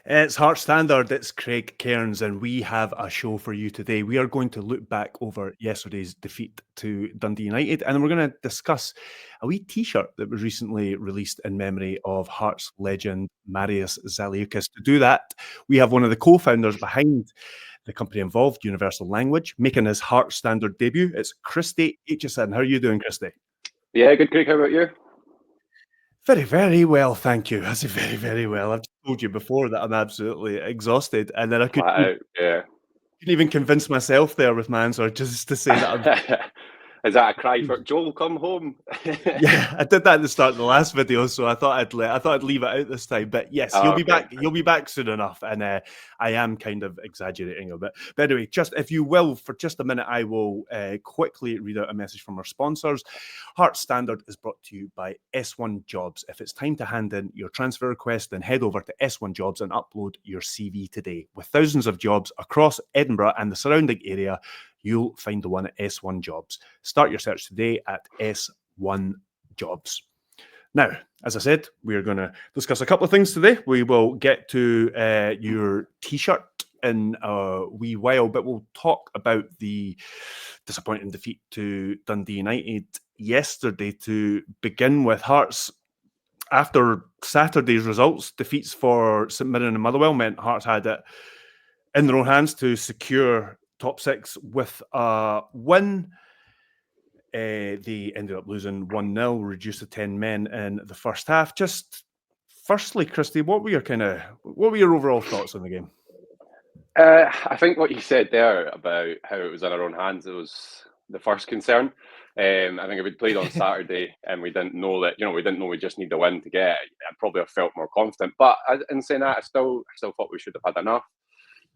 It's Heart Standard, it's Craig Cairns, and we have a show for you today. We are going to look back over yesterday's defeat to Dundee United, and we're going to discuss a wee t-shirt that was recently released in memory of Hearts legend Marius Zaliukas. To do that, we have one of the co-founders behind the company involved, Universal Language, making his Heart Standard debut. It's Christie Aitchison. How are you doing, Christie? Yeah, good, Craig. How about you? Very, very well, thank you. I say very, very well. I've told you before that I'm absolutely exhausted, and then I Flat out, yeah. couldn't even convince myself there with my answer just to say that I'm. Is that a cry for Joel? Come home. Yeah, I did that at the start of the last video, so I thought I'd leave it out this time. But yes, he'll be back. He'll be back soon enough, and I am kind of exaggerating a bit. But anyway, just if you will, for just a minute, I will quickly read out a message from our sponsors. Heart Standard is brought to you by S1 Jobs. If it's time to hand in your transfer request, then head over to S1 Jobs and upload your CV today. With thousands of jobs across Edinburgh and the surrounding area, you'll find the one at S1 Jobs. Start your search today at S1 Jobs. Now, as I said, we're going to discuss a couple of things today. We will get to your t-shirt in a wee while, but we'll talk about the disappointing defeat to Dundee United yesterday to begin with. Hearts, after Saturday's results, defeats for St Mirren and Motherwell meant Hearts had it in their own hands to secure top six with a win. They ended up losing 1-0, reduced to 10 men in the first half. Just firstly, Christie, what were your overall thoughts on the game? I think what you said there about how it was in our own hands, it was the first concern. I think if we'd played on Saturday and we didn't know we just need the win to get it, I'd probably have felt more confident. But in saying that, I still thought we should have had enough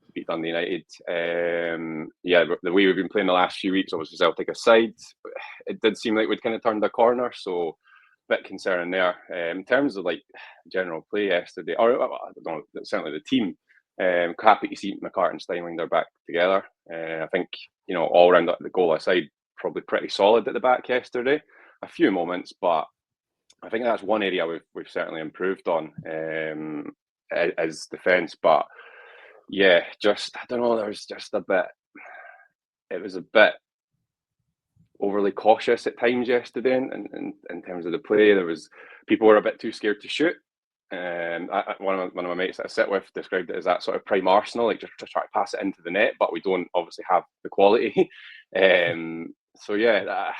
to beat Dundee United. The way we've been playing the last few weeks, obviously Celtic aside, it did seem like we'd kind of turned a corner, so a bit concerning there. In terms of like general play yesterday, or I don't know, certainly the team, happy to see McCart and Steinling are back together. I think, all around the goal aside, probably pretty solid at the back yesterday. A few moments, but I think that's one area we've certainly improved on as defence. But yeah, just I don't know. There was just a bit. It was a bit overly cautious at times yesterday in terms of the play. People were a bit too scared to shoot. One of my mates that I sit with described it as that sort of prime Arsenal, like just try to pass it into the net, but we don't obviously have the quality. So yeah,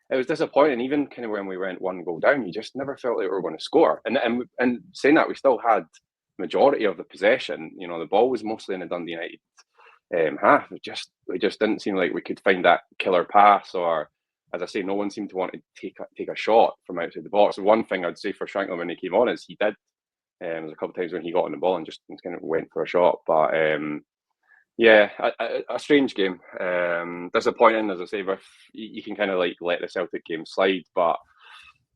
it was disappointing. Even kind of when we went one goal down, you just never felt like we were going to score. And saying that, we still had majority of the possession. The ball was mostly in the Dundee United half. We just didn't seem like we could find that killer pass, or, as I say, no one seemed to want to take a shot from outside the box. One thing I'd say for Shankland when he came on is he did. There was a couple of times when he got on the ball and just kind of went for a shot. But a strange game. Disappointing, as I say. But you can kind of like let the Celtic game slide, but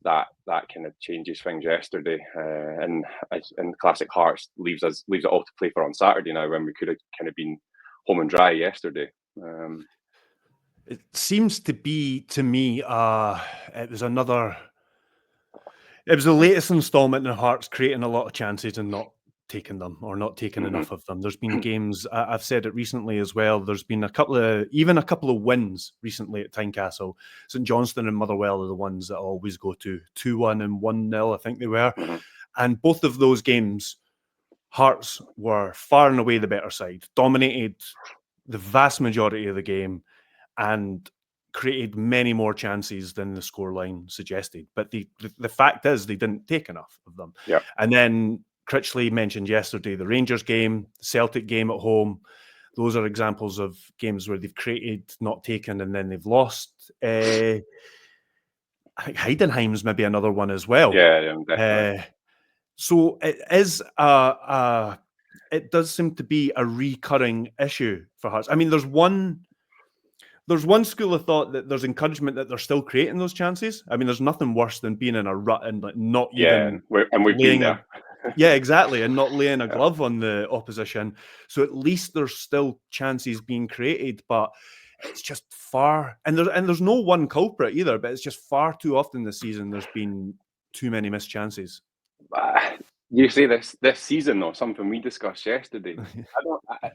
that kind of changes things yesterday. And classic Hearts leaves it all to play for on Saturday now, when we could have kind of been home and dry yesterday. It seems to be, to me, it was the latest installment in Hearts creating a lot of chances and not taking them, or not taking enough of them. There's been games, I've said it recently as well, there's been a couple of wins recently at Tynecastle. St Johnstone and Motherwell are the ones that I always go to. 2-1 and 1-0, I think they were. And both of those games, Hearts were far and away the better side, dominated the vast majority of the game, and created many more chances than the scoreline suggested. But the fact is, they didn't take enough of them. Yeah. And then Critchley mentioned yesterday the Rangers game, the Celtic game at home. Those are examples of games where they've created, not taken, and then they've lost. I think Heidenheim's maybe another one as well. Yeah, definitely. So it is it does seem to be a recurring issue for Hearts. I mean, there's one school of thought that there's encouragement that they're still creating those chances. I mean, there's nothing worse than being in a rut and like not even we've been there. Yeah, exactly, and not laying a glove on the opposition. So at least there's still chances being created, but it's just far, and there's no one culprit either, but it's just far too often this season there's been too many missed chances. You say this season though, something we discussed yesterday. I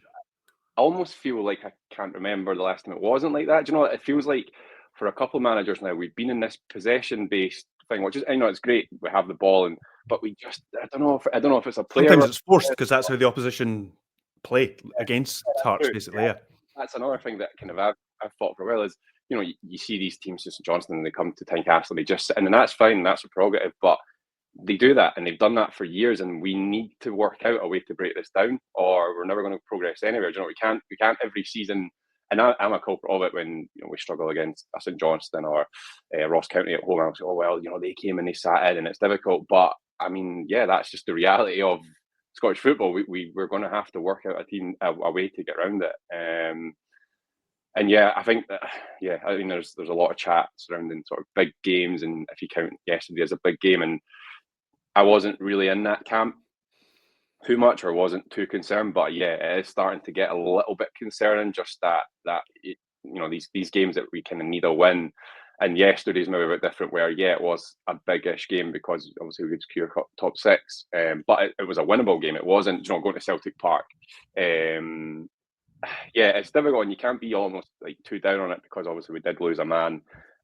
almost feel like I can't remember the last time it wasn't like that. Do you know? It feels like for a couple of managers now we've been in this possession-based thing, which is, I know it's great. We have the ball, but we just I don't know if it's a player. Sometimes it's forced because that's how the opposition play against Hearts, basically. Yeah, that's another thing that kind of I've thought for a while is, you know, you see these teams, just Johnston, and they come to Tynecastle, they just sit in, and that's fine, that's a prerogative, but they do that, and they've done that for years, and we need to work out a way to break this down, or we're never going to progress anywhere. You know, we can't every season. And I'm a culprit of it when, you know, we struggle against a St Johnstone or Ross County at home. I was like, oh well, you know, they came and they sat in, and it's difficult. But I mean, yeah, that's just the reality of Scottish football. We're going to have to work out a way to get around it. And yeah, I think that, yeah, I mean, there's a lot of chat surrounding sort of big games, and if you count yesterday as a big game, and I wasn't really in that camp too much, or wasn't too concerned, but yeah, it is starting to get a little bit concerning. Just that you know, these games that we kind of need a win, and yesterday's maybe a bit different, where yeah, it was a big-ish game because obviously we could secure top six, but it was a winnable game. It wasn't, you know, going to Celtic Park. Yeah, it's difficult, and you can't be almost like too down on it because obviously we did lose a man,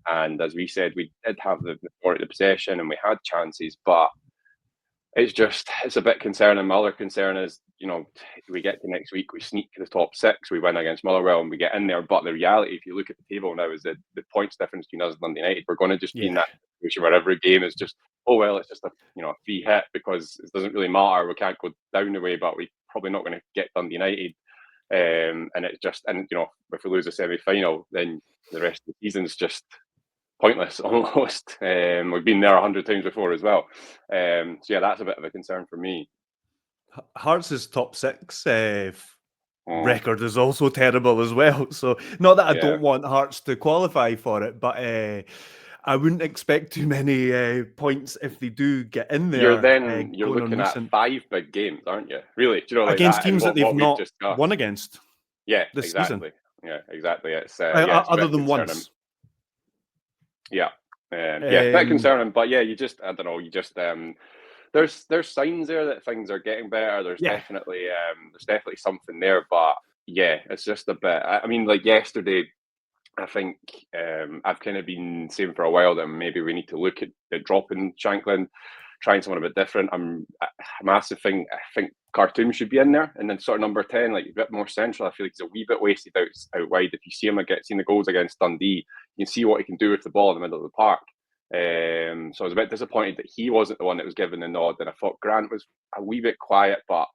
and as we said, we did have the majority of the possession and we had chances, but it's a bit concerning. My other concern is, you know, we get to next week, we sneak to the top six, we win against Motherwell, and we get in there. But the reality, if you look at the table now, is that the points difference between us and Dundee United, we're going to just be in that situation where every game is just, oh well, it's just a free hit because it doesn't really matter. We can't go down the way, but we're probably not going to get Dundee United. And it's just, and you know, if we lose a semi-final, then the rest of the season's just pointless almost. We've been there 100 times before as well. So yeah, that's a bit of a concern for me. Hearts' top six record is also terrible as well. So not that I don't want Hearts to qualify for it, but I wouldn't expect too many points if they do get in there. You're looking at 5 big games, aren't you? Really? Do you know, like against that, teams that they've not won against. Yeah, this exactly. Season. Yeah, exactly. It's other than once. Yeah, a bit concerning, but yeah, I don't know, there's signs there that things are getting better. There's definitely something there, but yeah, it's just a bit. I mean, like yesterday, I think I've kind of been saying for a while that maybe we need to look at dropping Shanklin, trying someone a bit different. A massive thing. I think Khartoum should be in there, and then sort of number 10, like a bit more central. I feel like he's a wee bit wasted out wide. If you see him seen the goals against Dundee, you can see what he can do with the ball in the middle of the park. So I was a bit disappointed that he wasn't the one that was given the nod, and I thought Grant was a wee bit quiet, but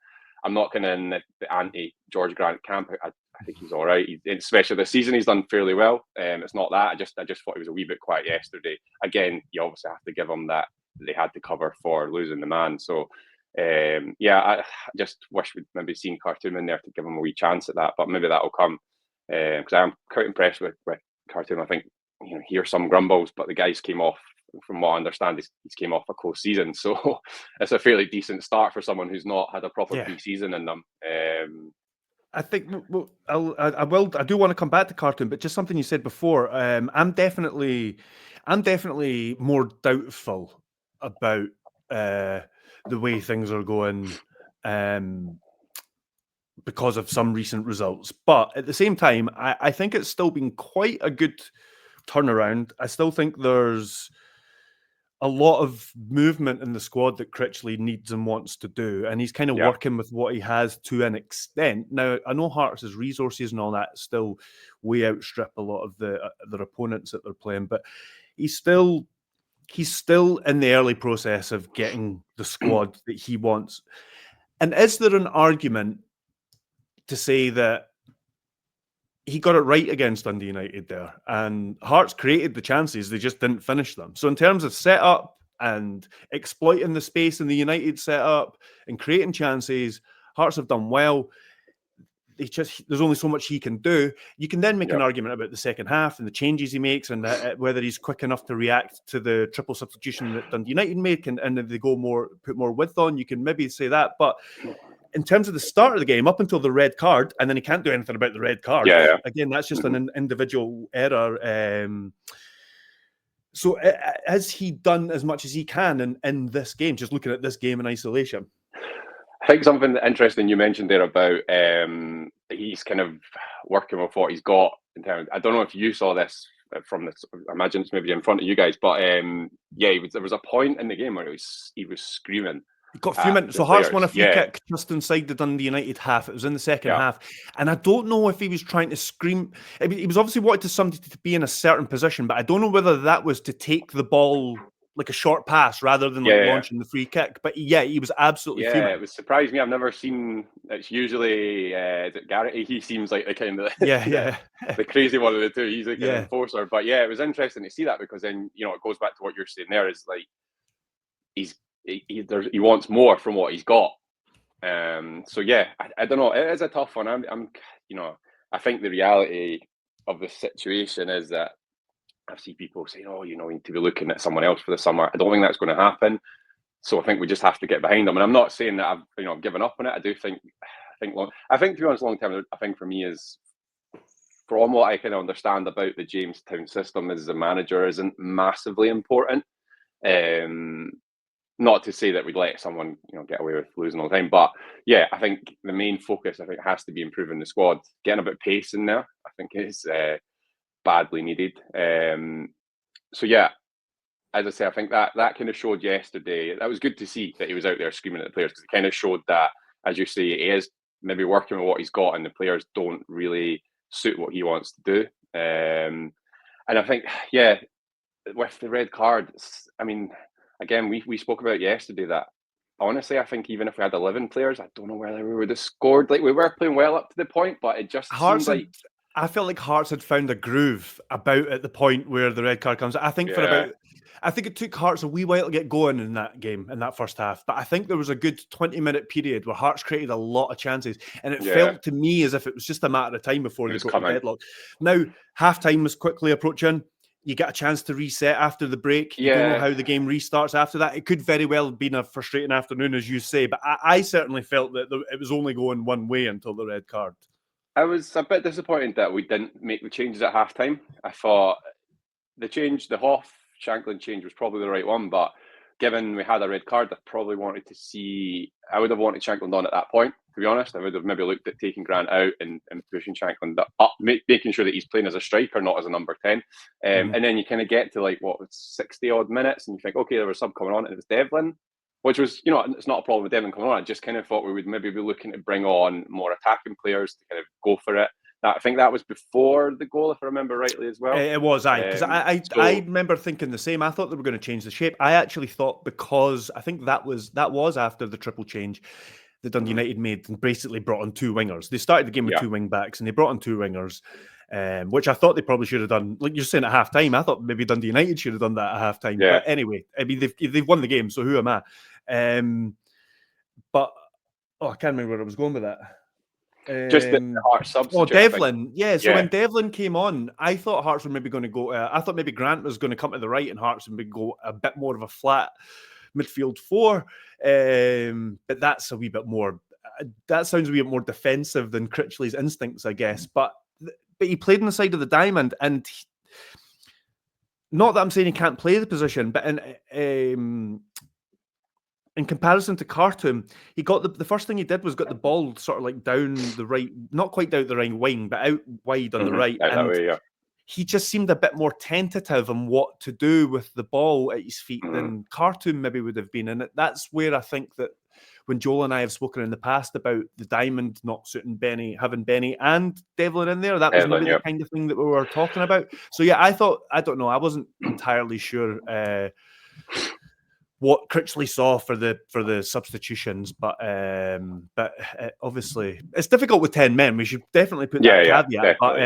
I'm not kind of in the anti-George Grant camp. I think he's all right, especially this season. He's done fairly well. It's not that. I just thought he was a wee bit quiet yesterday. Again, you obviously have to give him that they had to cover for losing the man. So, I just wish we'd maybe seen Khartoum in there to give him a wee chance at that. But maybe that'll come, because I'm quite impressed with Khartoum. I think hear some grumbles, but the guys came off. From what I understand, he's came off a close season, so it's a fairly decent start for someone who's not had a proper pre-season in them. I think I do want to come back to Khartoum, but just something you said before. I'm definitely more doubtful about the way things are going because of some recent results. But at the same time, I think it's still been quite a good turnaround. I still think there's a lot of movement in the squad that Critchley needs and wants to do, and he's kind of working with what he has to an extent. Now, I know Hearts' resources and all that still way outstrip a lot of their opponents that they're playing, but he's still in the early process of getting the squad that he wants. And is there an argument to say that he got it right against Dundee United there, and Hearts created the chances, they just didn't finish them? So in terms of setup and exploiting the space in the United setup and creating chances, Hearts have done well. There's only so much he can do. You can then make an argument about the second half and the changes he makes, and whether he's quick enough to react to the triple substitution that Dundee United make, and if they put more width on, you can maybe say that. But in terms of the start of the game, up until the red card, and then he can't do anything about the red card. Again, that's just an individual error. So has he done as much as he can in this game, just looking at this game in isolation? I think something interesting you mentioned there about he's kind of working with what he's got in terms. I don't know if you saw this from this. I imagine it's maybe in front of you guys, but there was a point in the game where he was screaming. He got a few minutes. So Hearts won a free kick just inside the Dundee United half. It was in the second half. And I don't know if he was trying to scream. He was obviously wanted somebody to be in a certain position, but I don't know whether that was to take the ball like a short pass rather than launching the free kick. But he was absolutely fuming. It was surprised me. I've never seen. It's usually is it Garrett. He seems like the kind of the crazy one of the two. He's like an enforcer. But it was interesting to see that, because then it goes back to what you're saying there. Is like he wants more from what he's got. So I don't know. It is a tough one. I think the reality of the situation is that I see people say, you need to be looking at someone else for the summer. I don't think that's going to happen. So I think we just have to get behind them. And I'm not saying that I've given up on it. I do think, to be honest, long term, I think for me is, from what I can understand about the Jamestown system, is the manager isn't massively important. Not to say that we'd let someone, get away with losing all the time, but I think the main focus has to be improving the squad, getting a bit of pace in there. I think is badly needed. As I say, I think that kind of showed yesterday. That was good to see that he was out there screaming at the players, because it kind of showed that, as you say, he is maybe working with what he's got, and the players don't really suit what he wants to do. And I think, with the red card, I mean, again, we spoke about yesterday that, honestly, I think even if we had 11 players, I don't know whether we would have scored. Like, we were playing well up to the point, but it just seemed like... I felt like Hearts had found a groove about at the point where the red card comes. I think it took Hearts a wee while to get going in that game, in that first half. But I think there was a good 20-minute period where Hearts created a lot of chances. And it felt to me as if it was just a matter of time before they got the deadlock. Now, half-time was quickly approaching. You get a chance to reset after the break. You don't know how the game restarts after that. It could very well have been a frustrating afternoon, as you say. But I certainly felt that it was only going one way until the red card. I was a bit disappointed that we didn't make the changes at halftime. I thought the Hoff Shanklin change was probably the right one, but given we had a red card, I would have wanted Shanklin on at that point, to be honest. I would have maybe looked at taking Grant out and pushing Shanklin up, making sure that he's playing as a striker, not as a number 10. And then you kind of get to 60 odd minutes, and you think, okay, there was sub coming on, and it was Devlin, which was, it's not a problem with Devlin coming on. I just kind of thought we would maybe be looking to bring on more attacking players to kind of go for it. I think that was before the goal, if I remember rightly, as well. It was, because I remember thinking the same. I thought they were going to change the shape. I actually thought, because I think that was after the triple change that Dundee United made and basically brought on two wingers. They started the game with two wing backs, and they brought on two wingers, which I thought they probably should have done. Like you're saying, at half time, I thought maybe Dundee United should have done that at half time. Yeah. But anyway, I mean, they've won the game, so who am I? But I can't remember where I was going with that. Just the Hearts substitute. Devlin. So when Devlin came on, I thought Hearts were maybe going to go... I thought maybe Grant was going to come to the right and Hearts would go a bit more of a flat midfield four. But that's a wee bit more... That sounds a wee bit more defensive than Critchley's instincts, I guess. But he played on the side of the diamond, and... not that I'm saying he can't play the position, but in comparison to Khartoum, he got the first thing he did was got the ball sort of down the right, not quite down the right wing, but out wide on the right. And he just seemed a bit more tentative on what to do with the ball at his feet than Khartoum maybe would have been. And that's where I think that when Joel and I have spoken in the past about the diamond not suiting Benny, having Benny and Devlin in there, that was maybe the kind of thing that we were talking about. So I don't know, I wasn't entirely sure what Critchley saw for the substitutions, but obviously it's difficult with 10 men. We should definitely put that caveat. But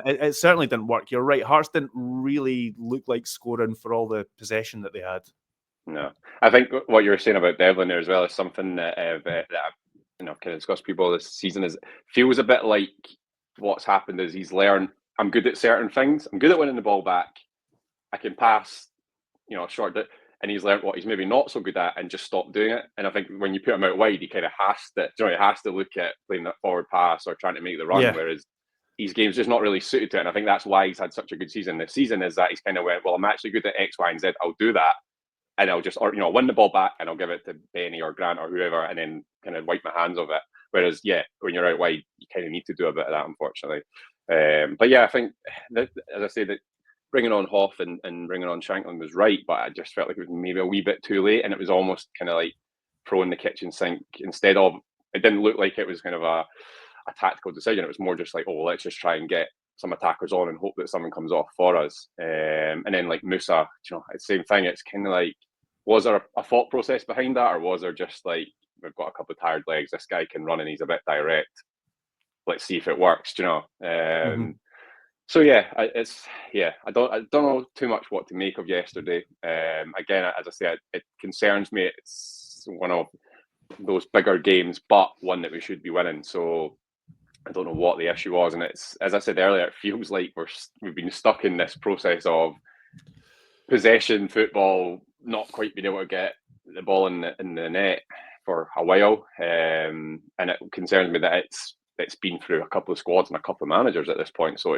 it certainly didn't work. You're right. Hearts didn't really look like scoring for all the possession that they had. No, I think what you were saying about Devlin there as well is something that I've kind of discussed with people this season. Is feels a bit like what's happened is he's learned. I'm good at certain things. I'm good at winning the ball back. I can pass, short. And he's learned what he's maybe not so good at and just stopped doing it. And I think when you put him out wide, he kind of has to, he has to look at playing that forward pass or trying to make the run. Whereas his game's just not really suited to it. And I think that's why he's had such a good season this season, is that he's kind of went, well, I'm actually good at X, Y, and Z. I'll do that. And I'll just, or, win the ball back and I'll give it to Benny or Grant or whoever, and then kind of wipe my hands of it. Whereas, when you're out wide, you kind of need to do a bit of that, unfortunately. But I think, that, as I say, that bringing on Hoff and bringing on Shanklin was right, but I just felt like it was maybe a wee bit too late, and it was almost kind of like throwing the kitchen sink instead of, it didn't look like it was kind of a tactical decision. It was more just like, let's just try and get some attackers on and hope that someone comes off for us. And then like Musa, it's the same thing. It's kind of like, was there a thought process behind that, or was there just like, we've got a couple of tired legs, this guy can run and he's a bit direct, let's see if it works, So I don't know too much what to make of yesterday. Again, as I said, it concerns me. It's one of those bigger games, but one that we should be winning. So I don't know what the issue was, and it's, as I said earlier, it feels like we've been stuck in this process of possession football, not quite being able to get the ball in the net for a while, and it concerns me that it's been through a couple of squads and a couple of managers at this point. So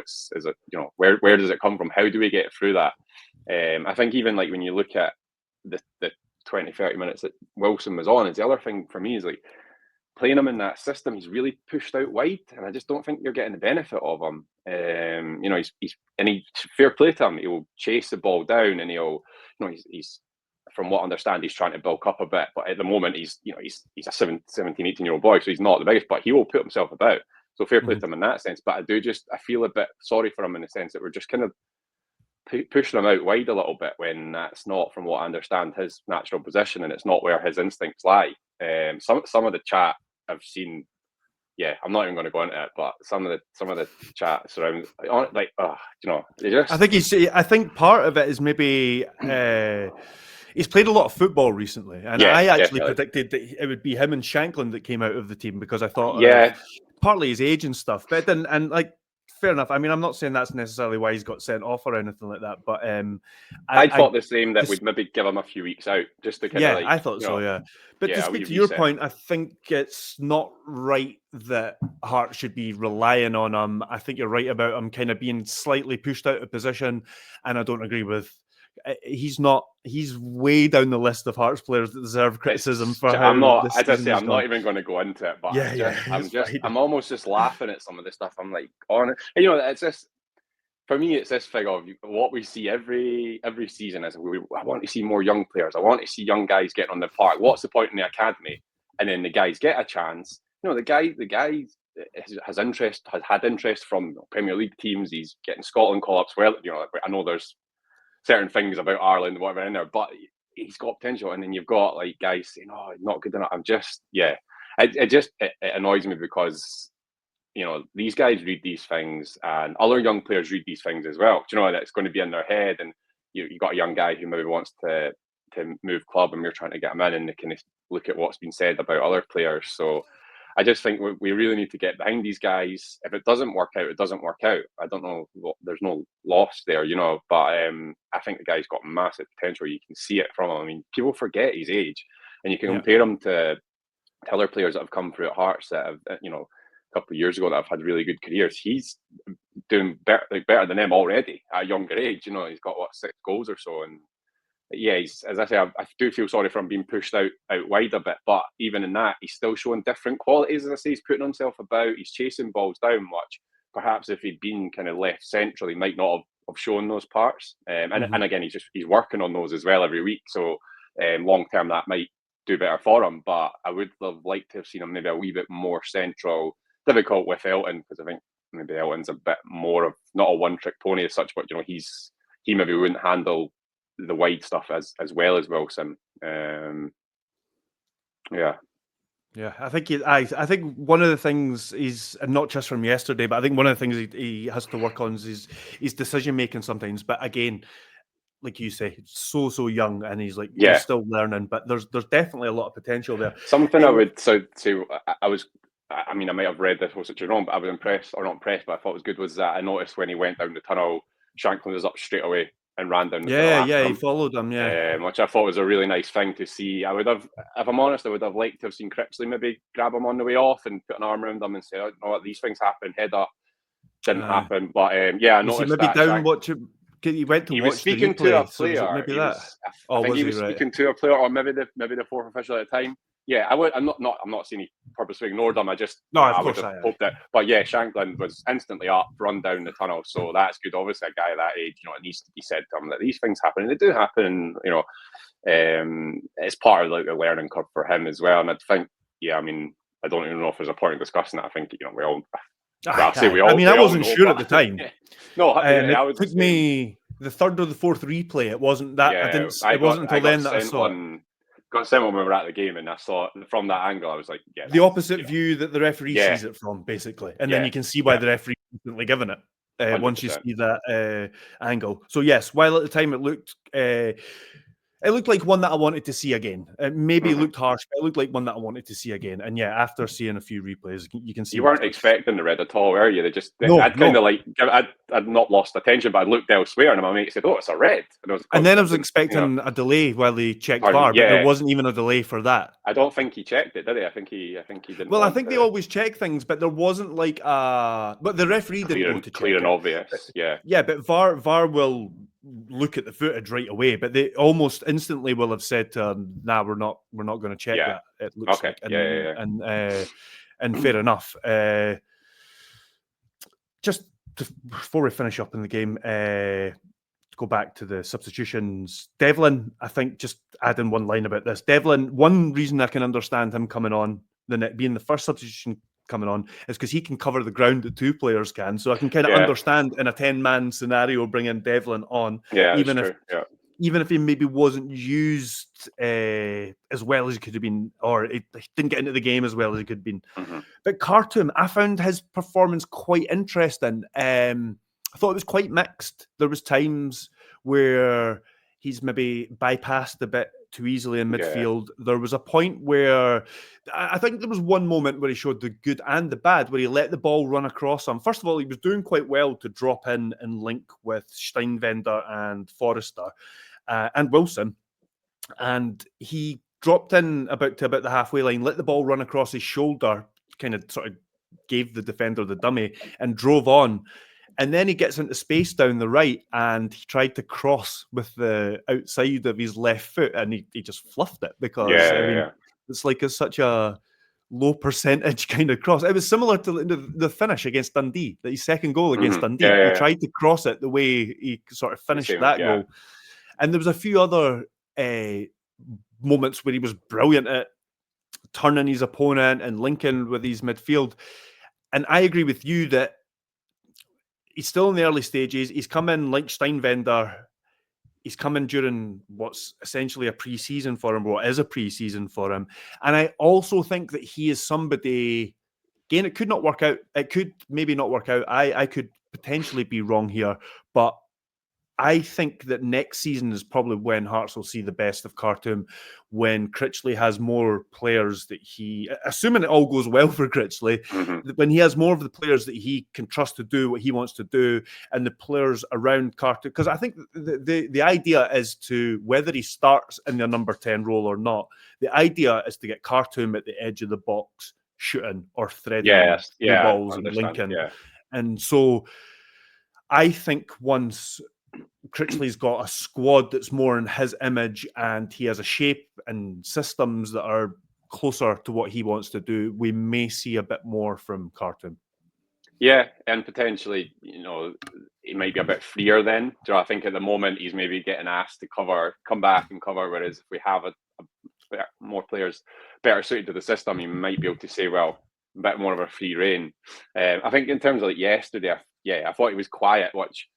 where does it come from? How do we get through that? I think even like when you look at the 20-30 minutes that Wilson was on, is the other thing for me is like playing him in that system, he's really pushed out wide, and I just don't think you're getting the benefit of him. He's fair play to him. He'll chase the ball down, and he's from what I understand, he's trying to bulk up a bit. But at the moment, he's a 17, 18-year-old boy, so he's not the biggest, but he will put himself about. So fair play to him in that sense. But I feel a bit sorry for him in the sense that we're just kind of pushing him out wide a little bit when that's not, from what I understand, his natural position, and it's not where his instincts lie. Some of the chat I've seen, I'm not even going to go into it, but some of the chat surrounds I think part of it is maybe he's played a lot of football recently, and I actually predicted that it would be him and Shanklin that came out of the team because I thought partly his age and stuff, but it didn't. And like, fair enough. I mean, I'm not saying that's necessarily why he's got sent off or anything like that, but I thought the same, that we'd maybe give him a few weeks out just to kind of I thought so, yeah. But to speak to your point, I think it's not right that Hart should be relying on him. I think you're right about him kind of being slightly pushed out of position, and I don't agree with. He's way down the list of Hearts players that deserve criticism for how. I'm not even going to go into it, but I'm almost just laughing at some of the stuff. I'm like, it's just, for me, it's this thing of what we see every season is I want to see more young players. I want to see young guys getting on the park. What's the point in the academy? And then the guys get a chance. The guy has had interest from Premier League teams. He's getting Scotland call-ups. Well, I know there's certain things about Ireland, whatever in there, but he's got potential. And then you've got like guys saying, not good enough. It annoys me because, these guys read these things, and other young players read these things as well. That it's going to be in their head, and you got a young guy who maybe wants to move club, and we're trying to get him in, and they can look at what's been said about other players. So I just think we really need to get behind these guys. If it doesn't work out, it doesn't work out. I don't know. There's no loss there, but I think the guy's got massive potential. You can see it from him. I mean, people forget his age, and you can compare him to other players that have come through at Hearts that have, a couple of years ago that have had really good careers. He's doing better than them already at a younger age. He's got 6 goals or so, and he's, as I say, I do feel sorry for him being pushed out wide a bit, but even in that, he's still showing different qualities. As I say, he's putting himself about, he's chasing balls down much. Perhaps if he'd been kind of left central, he might not have shown those parts. And again, he's working on those as well every week. So long term, that might do better for him. But I would have liked to have seen him maybe a wee bit more central. Difficult with Elton, because I think maybe Elton's a bit more of not a one-trick pony as such, but he maybe wouldn't handle the wide stuff as well as Wilson. I think one of the things is, and not just from yesterday, but I think one of the things he has to work on is his decision making sometimes. But again, like you say, so young, and he's still learning. But there's definitely a lot of potential there. Something I would say, I might have read this whole situation wrong, but I was impressed, or not impressed, but I thought it was good, was that I noticed when he went down the tunnel, Shanklin was up straight away and ran down the tunnel. He followed him, which I thought was a really nice thing to see. I would have, if I'm honest, I would have liked to have seen Cripsley maybe grab him on the way off and put an arm around him and say, these things happen, head up. didn't happen. But yeah, I was noticed he maybe that down watching? He went to he watch was speaking the replay, to a so was it player. maybe He that? was, Oh, I think was he he was right? speaking to a player, or maybe the fourth official at the time. Yeah, I'm not saying he purposely ignored him. I just, No, of I would course, have hoped that. But yeah, Shanklin was instantly up, run down the tunnel. So that's good. Obviously, a guy that age, it needs to be said to him that these things happen, and they do happen. It's part of like the learning curve for him as well. And I think, yeah, I mean, I don't even know if there's a point in discussing that. I think we all. Well, I mean, I wasn't know, sure but, at the time. No, It I was took me the third or the fourth replay. It wasn't that. Yeah, It wasn't until then that I saw it. Got sent when we were at the game, and I saw it from that angle. I was like, yeah, The opposite view that the referee sees it from, basically, and then you can see why the referee instantly given it once you see that angle. So yes, while at the time it looked like one that I wanted to see again. Maybe it looked harsh, but it looked like one that I wanted to see again. And yeah, after seeing a few replays, you can see. You weren't expecting the red at all, were you? I'd kind of like, I'd not lost attention, but I looked elsewhere, and my mate said, "Oh, it's a red." And then I was expecting a delay while they checked VAR, but there wasn't even a delay for that. I don't think he checked it, did he? I think he didn't. Well, I think they always check things, but there wasn't like but the referee didn't go to check clear and obvious. Yeah, but VAR will look at the footage right away, but they almost instantly will have said, "Nah, we're not going to check that." It looks like, and fair enough. Just before we finish up in the game, to go back to the substitutions, Devlin, I think, just adding one line about this. Devlin, one reason I can understand him coming on, being the first substitution coming on, is because he can cover the ground that two players can. So I can kind of understand in a 10-man scenario bringing Devlin on, even if he maybe wasn't used as well as he could have been, or he didn't get into the game as well as he could have been. But Khartoum, I found his performance quite interesting. I thought it was quite mixed. There was times where he's maybe bypassed a bit too easily in midfield. There was a point where I think there was one moment where he showed the good and the bad, where he let the ball run across him. First of all, he was doing quite well to drop in and link with Steinwender and Forrester and Wilson. And he dropped in about the halfway line, let the ball run across his shoulder, kind of sort of gave the defender the dummy and drove on. And then he gets into space down the right and he tried to cross with the outside of his left foot and he just fluffed it because it's like such a low percentage kind of cross. It was similar to the finish against Dundee, his second goal against Dundee. He tried to cross it the way he sort of finished that goal. And there was a few other moments where he was brilliant at turning his opponent and linking with his midfield. And I agree with you that he's still in the early stages. He's come in like Steinwender. He's come in during what's essentially a pre-season for him, what is a pre-season for him. And I also think that he is somebody, again, it could not work out. It could maybe not work out. I could potentially be wrong here, but I think that next season is probably when Hearts will see the best of Khartoum, when Critchley has more players that he, assuming it all goes well for Critchley, when he has more of the players that he can trust to do what he wants to do, and the players around Khartoum. Because I think the idea is to, whether he starts in the number 10 role or not, the idea is to get Khartoum at the edge of the box, shooting or threading the balls and linking. And so I think once Critchley's got a squad that's more in his image and he has a shape and systems that are closer to what he wants to do, we may see a bit more from Khartoum. Yeah, and potentially, he might be a bit freer then. I think at the moment he's maybe getting asked to come back and cover, whereas if we have more players better suited to the system, he might be able to say, well, a bit more of a free rein. I think in terms of like yesterday, I thought he was quiet, which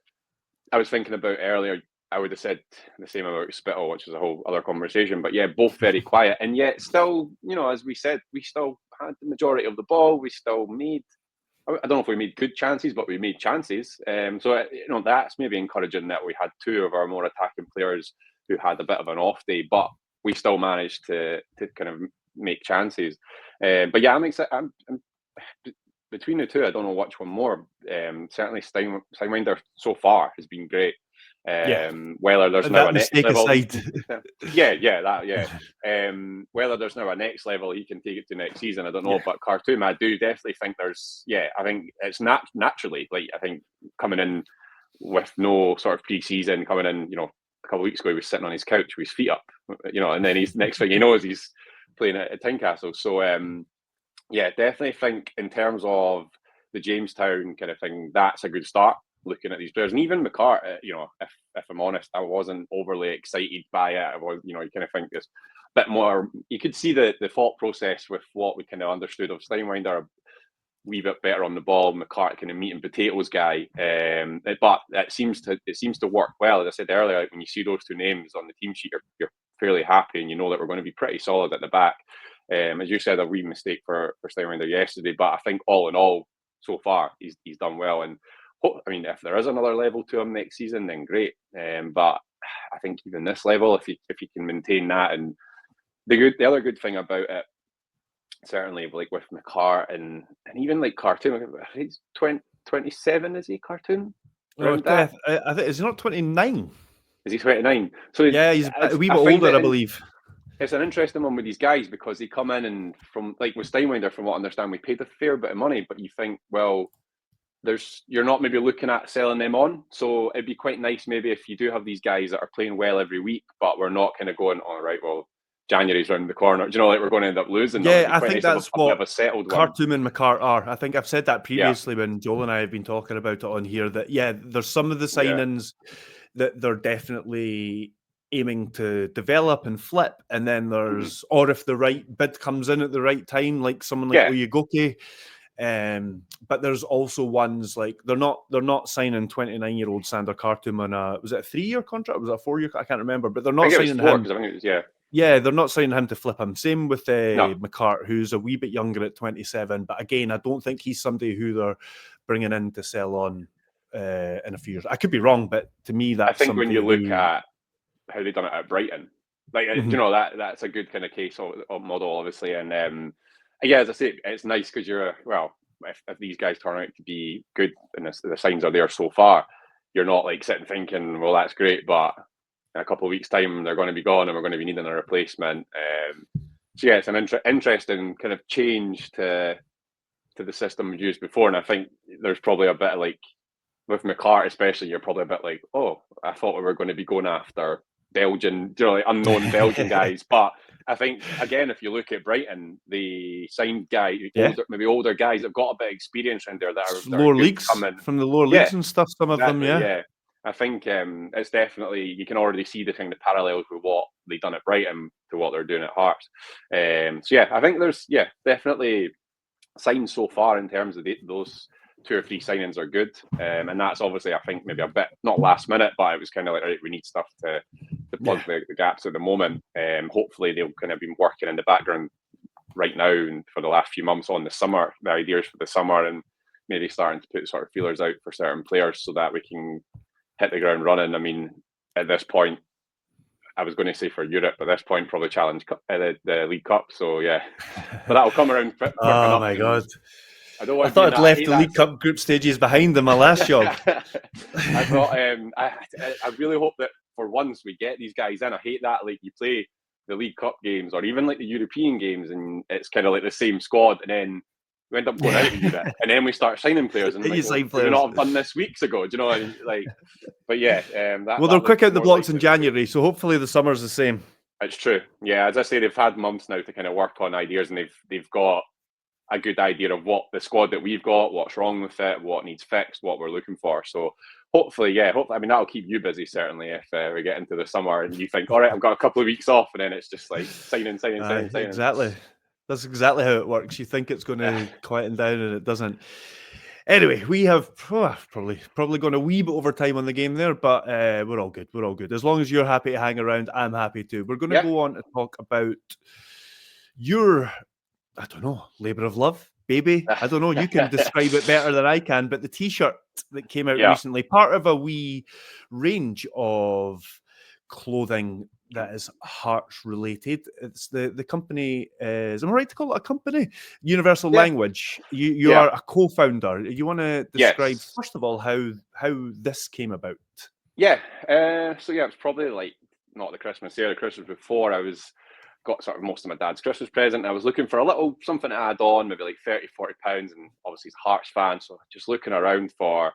I was thinking about earlier. I would have said the same about Spittle, which is a whole other conversation. But yeah, both very quiet. And yet still, as we said, we still had the majority of the ball. We still made, I don't know if we made good chances, but we made chances. So that's maybe encouraging that we had two of our more attacking players who had a bit of an off day, but we still managed to kind of make chances. But yeah, I'm excited. I'm between the two, I don't know which one more. Certainly Steinwender so far has been great. Whether there's And now that a next mistake level, aside. whether there's now a next level he can take it to next season, I don't know. But Khartoum, I do definitely think I think it's naturally, like, I think coming in with no sort of pre-season, coming in, a couple of weeks ago he was sitting on his couch with his feet up, and then he's next thing he knows he's playing at Tynecastle. So definitely think in terms of the Jamestown kind of thing, that's a good start. Looking at these players, and even McCart, if I'm honest, I wasn't overly excited by it. I was, you kind of think it's a bit more. You could see the thought process with what we kind of understood of Steinwinder, a wee bit better on the ball. McCart kind of meat and potatoes guy, but it seems to work well. As I said earlier, like when you see those two names on the team sheet, you're fairly happy, and you know that we're going to be pretty solid at the back. As you said, a wee mistake for Steinwinder yesterday, but I think all in all, so far he's done well. And I mean, if there is another level to him next season, then great. But I think even this level, if he can maintain that, and the other good thing about it, certainly like with McCart and even like Khartoum, I think he's 27, is he, Khartoum? I think is he not 29? Is he 29? So yeah, he's a wee bit older, I believe. It's an interesting one with these guys because they come in and from like with Steinwinder, from what I understand, we paid a fair bit of money, but you think, well, you're not maybe looking at selling them on. So it'd be quite nice maybe if you do have these guys that are playing well every week, but we're not kind of going, all right, well, January's around the corner. Do you know, like we're going to end up losing them? Yeah, I think that's what Khartoum and McCart are. I think I've said that previously when Joel and I have been talking about it on here, that, there's some of the signings that they're definitely aiming to develop and flip. And then there's, or if the right bid comes in at the right time, like someone like Oyegoke. But there's also ones like they're not signing 29-year-old Sander Khartoum on was it a 3-year contract? Was it a 4-year? I can't remember. But they're not signing him. I think it was, they're not signing him to flip him. Same with McCart, who's a wee bit younger at 27. But again, I don't think he's somebody who they're bringing in to sell on in a few years. I could be wrong, but to me, that's. I think when you look at how they done it at Brighton, like that's a good kind of case of model, obviously, and as I say, it's nice because if these guys turn out to be good and the signs are there so far, you're not like sitting thinking, well, that's great, but in a couple of weeks' time they're going to be gone and we're going to be needing a replacement. It's an interesting kind of change to the system we used before, and I think there's probably a bit of like with McCart especially, you're probably a bit like, oh, I thought we were going to be going after Belgian, like unknown Belgian guys, but I think again, if you look at Brighton, the signed guy, older guys have got a bit of experience in there that are lower leagues from the lower leagues and stuff. Some of them, I think it's definitely, you can already see the kind of parallels with what they've done at Brighton to what they're doing at Hearts. I think there's definitely signs so far in terms of those 2 or 3 signings are good, and that's obviously, I think, maybe a bit not last minute, but it was kind of like, right, we need stuff to plug the gaps at the moment. Hopefully they'll kind of been working in the background right now and for the last few months on the summer, the ideas for the summer, and maybe starting to put sort of feelers out for certain players so that we can hit the ground running. I mean, at this point, I was going to say for Europe, but at this point probably challenge the League Cup. So but that'll come around quick enough. Oh my God. I thought I'd left the League Cup group stages behind in my last job. I thought I really hope that for once we get these guys in. I hate that, like, you play the League Cup games or even like the European games and it's kind of like the same squad, and then we end up going out of Europe, and then we start signing players and like, you not have done this weeks ago, do you know? And like, but they're quick out the blocks in January, so hopefully the summer's the same. It's true. As I say, they've had months now to kind of work on ideas, and they've got a good idea of what the squad that we've got, what's wrong with it, what needs fixed, what we're looking for. So hopefully, I mean, that'll keep you busy, certainly, if we get into the summer and you think, all right, I've got a couple of weeks off, and then it's just like signing. Exactly. That's exactly how it works. You think it's going to quieten down, and it doesn't. Anyway, we have probably gone a wee bit over time on the game there, but we're all good. We're all good. As long as you're happy to hang around, I'm happy too. We're going to go on to talk about your, I don't know, labour of love, baby. I don't know. You can describe it better than I can, but the T-shirt that came out recently, part of a wee range of clothing that is Hearts related. It's the company is, am I right to call it a company? Universal Language. You are a co-founder. You want to describe first of all how this came about? Yeah. So yeah, it was probably like not the Christmas year, the Christmas before. Got sort of most of my dad's Christmas present. I was looking for a little something to add on, maybe like 30, 40 pounds, and obviously he's a Hearts fan, so just looking around for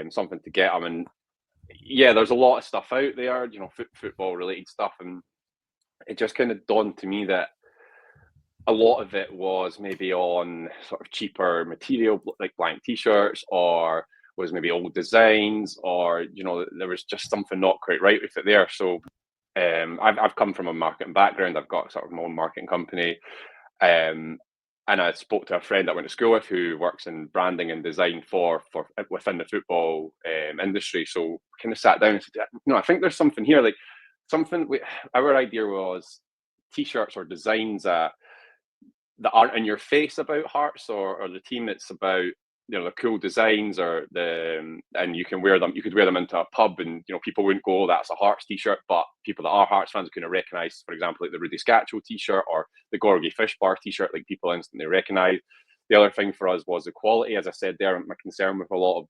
something to get him. And yeah, there's a lot of stuff out there, you know, football related stuff, and it just kind of dawned to me that a lot of it was maybe on sort of cheaper material, like blank T-shirts, or was maybe old designs, or you know, there was just something not quite right with it there. So I've come from a marketing background. I've got sort of my own marketing company, and I spoke to a friend I went to school with who works in branding and design for within the football industry. So kind of sat down and said, no, I think there's something here. Like our idea was T-shirts or designs that aren't in your face about Hearts or the team. It's about, you know, the cool designs or and you can wear them. You could wear them into a pub, and you know, people wouldn't go, "Oh, that's a Hearts t-shirt," but people that are Hearts fans can recognise, for example, like the Rudy Scatchel t-shirt or the Gorgie Fish Bar t-shirt. Like people instantly recognise. The other thing for us was the quality. As I said there, my concern with a lot of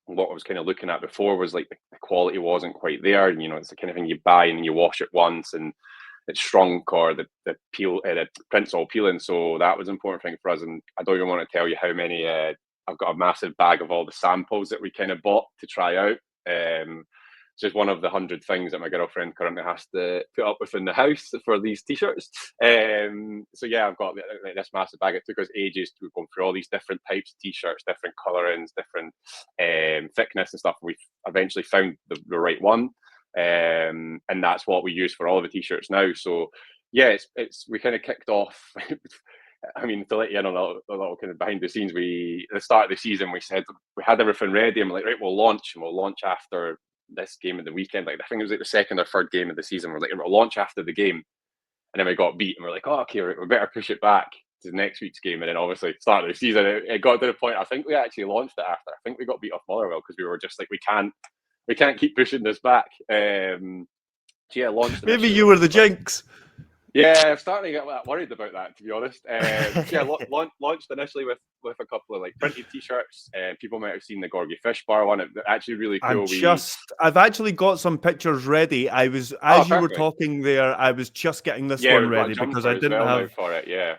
what I was kind of looking at before was like the quality wasn't quite there. And you know, it's the kind of thing you buy and then you wash it once and it's shrunk, or the print's all peeling. So that was an important thing for us. And I don't even want to tell you how many. I've got a massive bag of all the samples that we kind of bought to try out. It's just one of the 100 things that my girlfriend currently has to put up with in the house for these t-shirts. So yeah, I've got this massive bag. It took us ages to go through all these different types of t-shirts, different colorings, different thickness and stuff. We eventually found the right one. And that's what we use for all of the t-shirts now. So yeah, it's we kind of kicked off. I mean, to let you in on a little kind of behind the scenes, at the start of the season, we said we had everything ready, and we're like, right, we'll launch after this game of the weekend. Like I think it was like the second or third game of the season. We're like, we'll launch after the game, and then we got beat, and we're like, oh, okay, we better push it back to next week's game. And then obviously start of the season, it got to the point. I think we actually launched it after. I think we got beat off Motherwell because we were just like, we can't keep pushing this back. So yeah, launched. Maybe you were the jinx. Yeah, I'm starting to get worried about that, to be honest. Yeah, launched initially with a couple of like printed t-shirts. People might have seen the Gorgie Fish Bar one. It's actually really cool. I've actually got some pictures ready. I was, as you were talking there, I was just getting this one ready because I didn't have for it. Yeah,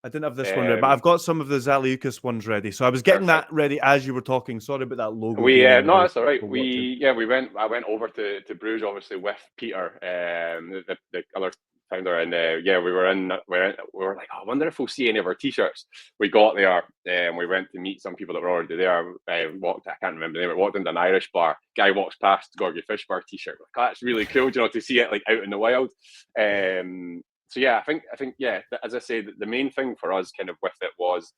I didn't have this one ready, but I've got some of the Zalucas ones ready. So I was getting that ready as you were talking. Sorry about that logo. No, that's all right. I went over to Bruges, obviously, with Peter, the other founder, and we were like, oh, I wonder if we'll see any of our t-shirts. We got there, and we went to meet some people that were already there. I can't remember the name. We walked into an Irish bar. Guy walks past Gorgie Fish Bar t-shirt. Like, oh, that's really cool, you know, to see it like out in the wild. So yeah, I think yeah, as I say, the main thing for us kind of with it was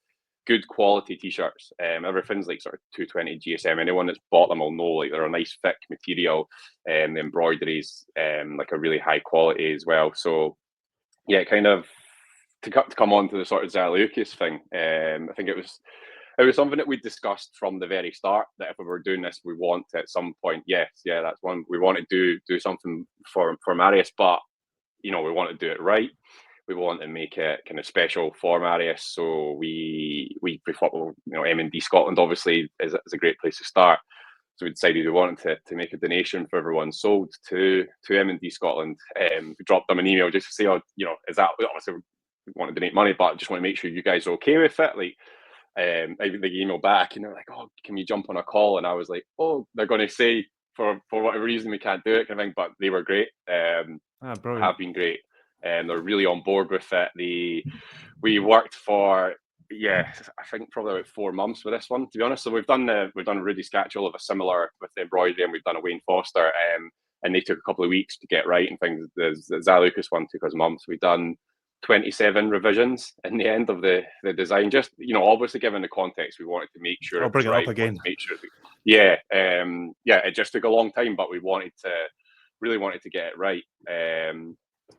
good quality t-shirts. Everything's like sort of 220 GSM. Anyone that's bought them will know like they're a nice thick material, the embroideries like a really high quality as well. So yeah, kind of to come on to the sort of Zalucas thing. I think it was something that we discussed from the very start, that if we were doing this, we want to, at some point, that's one we want to do something for Marius, but you know, we want to do it right. We want to make it kind of special for Marius. So we thought, well, you know, M&D Scotland obviously is a great place to start. So we decided we wanted to make a donation for everyone sold to M&D Scotland. We dropped them an email just to say, oh, you know, is that, obviously we want to donate money, but I just want to make sure you guys are okay with it. Like, they email back and they're like, oh, can you jump on a call? And I was like, oh, they're going to say for whatever reason we can't do it, kind of thing. But they were great. Have been great. And they're really on board with it. We worked for, I think probably about 4 months with this one, to be honest. So we've done Rudy Scatchel of a similar with the embroidery, and we've done a Wayne Foster, and they took a couple of weeks to get right and things. The Zalucas one took us months. We've done 27 revisions in the end of the design. Just, you know, obviously given the context, we wanted to make sure I'll bring it up again. It just took a long time, but we really wanted to get it right.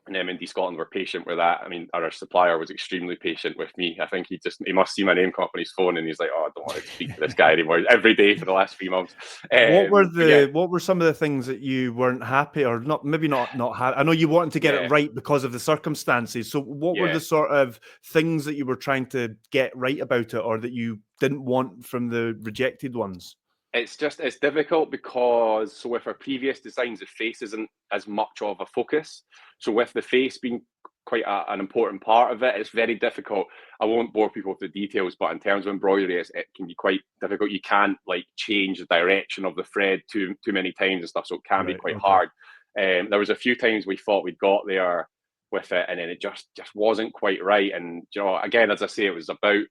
And M&D Scotland were patient with that. I mean, our supplier was extremely patient with me. I think he must see my name come up on his phone, and he's like, "Oh, I don't want to speak to this guy anymore." Every day for the last 3 months. What were some of the things that you weren't happy, or not? Maybe not happy. I know you wanted to get it right because of the circumstances. So, what were the sort of things that you were trying to get right about it, or that you didn't want from the rejected ones? it's difficult because so with our previous designs, the face isn't as much of a focus. So with the face being quite an important part of it, it's very difficult. I won't bore people with the details, but in terms of embroidery, it can be quite difficult. You can't like change the direction of the thread too many times and stuff, so it can be quite hard. There was a few times we thought we'd got there with it, and then it just wasn't quite right. And you know, again, as I say, it was about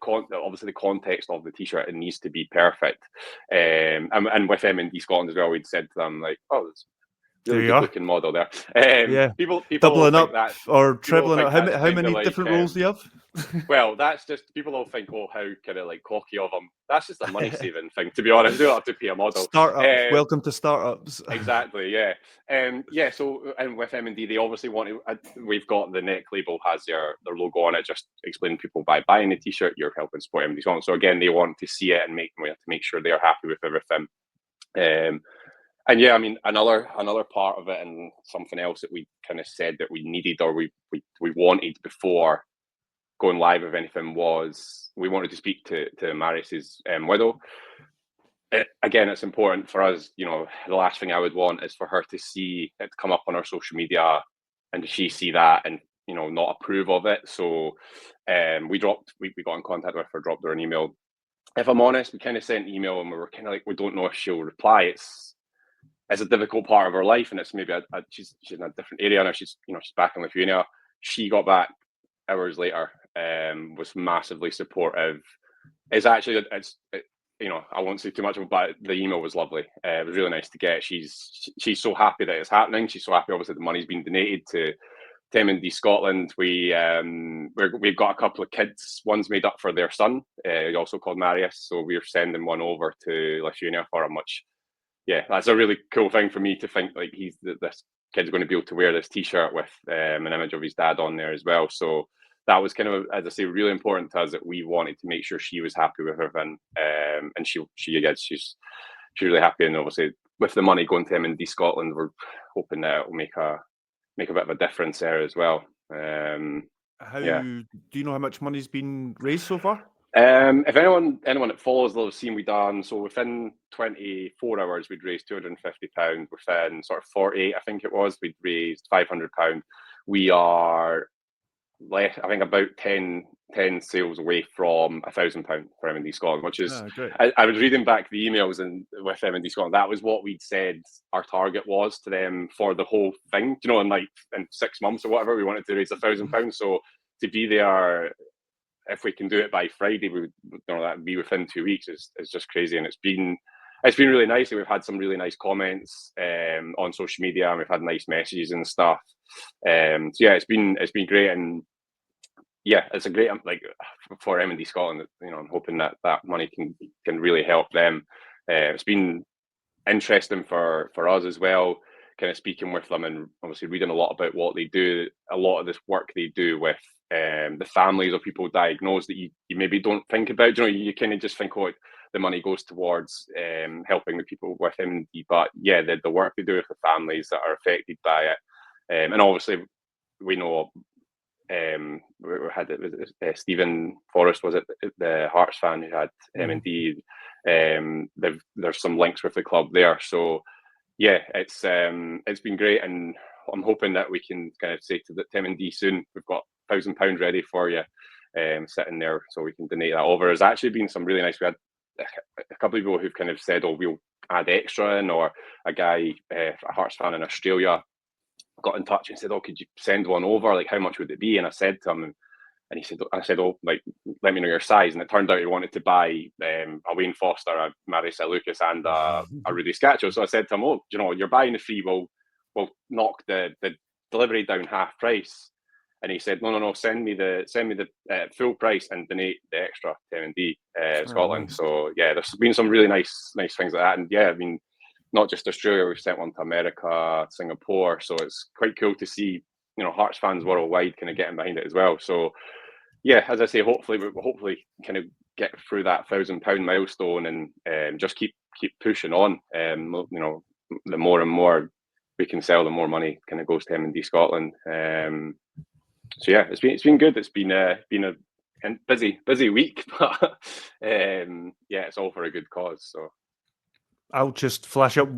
obviously the context of the t-shirt. It needs to be perfect. And with M&D Scotland as well, we'd said to them like, oh, it's really good looking model there. Yeah, people doubling up that, or trebling up. How many like, different roles do you have? Well, that's just, people all think, oh, how kind of like cocky of them. That's just a money saving thing, to be honest. You don't have to pay a model. Startup. Welcome to startups. Exactly. Yeah. Yeah. So, and with M&D, they obviously want to. We've got the neck label has their logo on it, just explaining people by buying the t-shirt, you're helping support M&D Scotland. So again, they want to see it and we have to make sure they're happy with everything. And yeah, I mean, another part of it, and something else that we kind of said that we needed or we wanted before going live with anything was we wanted to speak to Marius's widow. Again, it's important for us. You know, the last thing I would want is for her to see it come up on our social media, and she see that and you know not approve of it. So we got in contact with her, dropped her an email. If I'm honest, we kind of sent an email and we were kind of like, we don't know if she'll reply. It's a difficult part of her life, and it's maybe she's in a different area now. She's back in Lithuania. She got back hours later, was massively supportive. It's actually you know, I won't say too much, but the email was lovely. It was really nice to get. She's so happy that it's happening. She's so happy. Obviously, the money's been donated to M&D Scotland. We've got a couple of kids. One's made up for their son. He also called Marius, so we're sending one over to Lithuania for him. Which, yeah, that's a really cool thing for me to think. Like this kid's going to be able to wear this T-shirt with an image of his dad on there as well. So that was kind of, as I say, really important to us that we wanted to make sure she was happy with everything. And she's really happy. And obviously, with the money going to M&D Scotland, we're hoping that it will make a bit of a difference there as well. Do you know how much money's been raised so far? If anyone that follows, they'll have seen we've done. So within 24 hours, we'd raised £250. Within sort of 48, I think it was, we'd raised £500. We are less, I think, about 10 sales away from £1,000 for M&D Scotland, which is, I was reading back the emails and with M&D Scotland, that was what we'd said our target was to them for the whole thing. You know, in 6 months or whatever, we wanted to raise £1,000. So to be there, if we can do it by Friday, that'd be within 2 weeks. Is just crazy, and it's been really nice. We've had some really nice comments on social media, and we've had nice messages and stuff. So yeah, it's been great, and yeah, it's a great for M&D Scotland. You know, I'm hoping that money can really help them. It's been interesting for us as well, kind of speaking with them and obviously reading a lot about what they do. A lot of this work they do with the families of people diagnosed that you maybe don't think about. You know, you kind of just think, oh, the money goes towards helping the people with M&D. But yeah, the work they do with the families that are affected by it. And obviously, we know we had Stephen Forrest, was it, the Hearts fan who had M&D. There's some links with the club there. So yeah, it's been great, and I'm hoping that we can kind of say to M&D soon, we've got £1,000 ready for you, sitting there, so we can donate that over. There's actually been some really nice. We had a couple of people who've kind of said, "Oh, we'll add extra in," or a guy, a Hearts fan in Australia, got in touch and said, "Oh, could you send one over? Like, how much would it be?" And I said to him, and he said, "Oh, like, let me know your size." And it turned out he wanted to buy a Wayne Foster, a Marius Zaliukas, and a Rudy Scaccio. So I said to him, "Oh, you know, you're buying the free. We'll knock the delivery down half price." And he said, "No, send me the full price and donate the extra to M&D Scotland." Nice. So yeah, there's been some really nice things like that, and yeah, I mean, not just Australia, we've sent one to America, Singapore. So it's quite cool to see, you know, Hearts fans worldwide kind of getting behind it as well. So yeah, as I say, hopefully kind of get through that £1,000 milestone and just keep pushing on. You know, the more and more we can sell, the more money kind of goes to M&D Scotland. So yeah, it's been good. It's been a and busy week, but it's all for a good cause. So I'll just flash up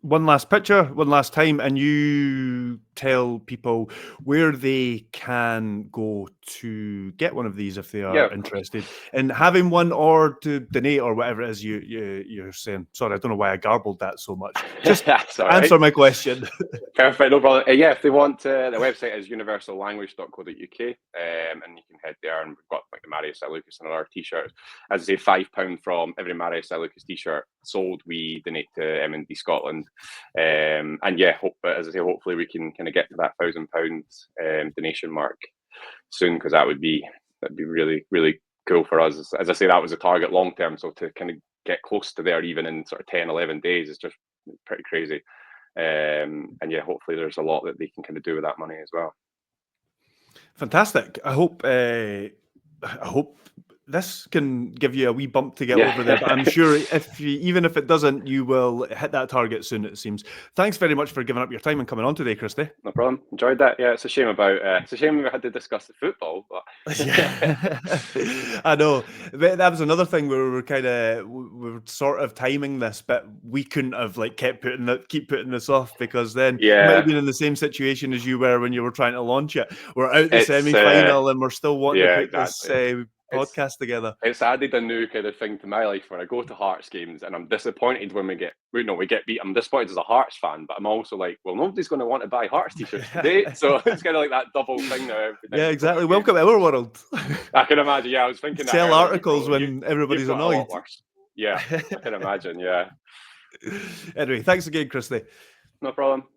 one last picture, one last time, and you tell people where they can go to get one of these if they are interested in having one, or to donate, or whatever it is you're saying. Sorry, I don't know why I garbled that so much. Just answer my question. Perfect, no problem. If they want, the website is universallanguage.co.uk, and you can head there, and we've got like the Marius Zaliukas and other t-shirts. As I say, £5 from every Marius Zaliukas t-shirt sold, we donate to M&D Scotland. And as I say, hopefully we can kind of get to that £1,000 donation mark soon, because that'd be really, really cool for us. As I say, that was a target long term, so to kind of get close to there even in sort of 10-11 days is just pretty crazy. Hopefully there's a lot that they can kind of do with that money as well. Fantastic. I hope this can give you a wee bump to get over there, but I'm sure even if it doesn't, you will hit that target soon, it seems. Thanks very much for giving up your time and coming on today, Christie. No problem. Enjoyed that. Yeah, it's a shame we had to discuss the football, but I know. That was another thing where we were sort of timing this, but we couldn't have keep putting this off, because then we might have been in the same situation as you were when you were trying to launch it. We're out the semi-final and we're still wanting to put this podcast together. It's added a new kind of thing to my life where I go to Hearts games and I'm disappointed when we get beat. I'm disappointed as a Hearts fan, but I'm also like, well, nobody's going to want to buy Hearts t-shirts today, so it's kind of like that double thing now. Yeah, exactly. Welcome to our world. I can imagine. Yeah, I was thinking sell articles when everybody's annoyed. Yeah, I can imagine. Yeah. Anyway, thanks again, Christie. No problem.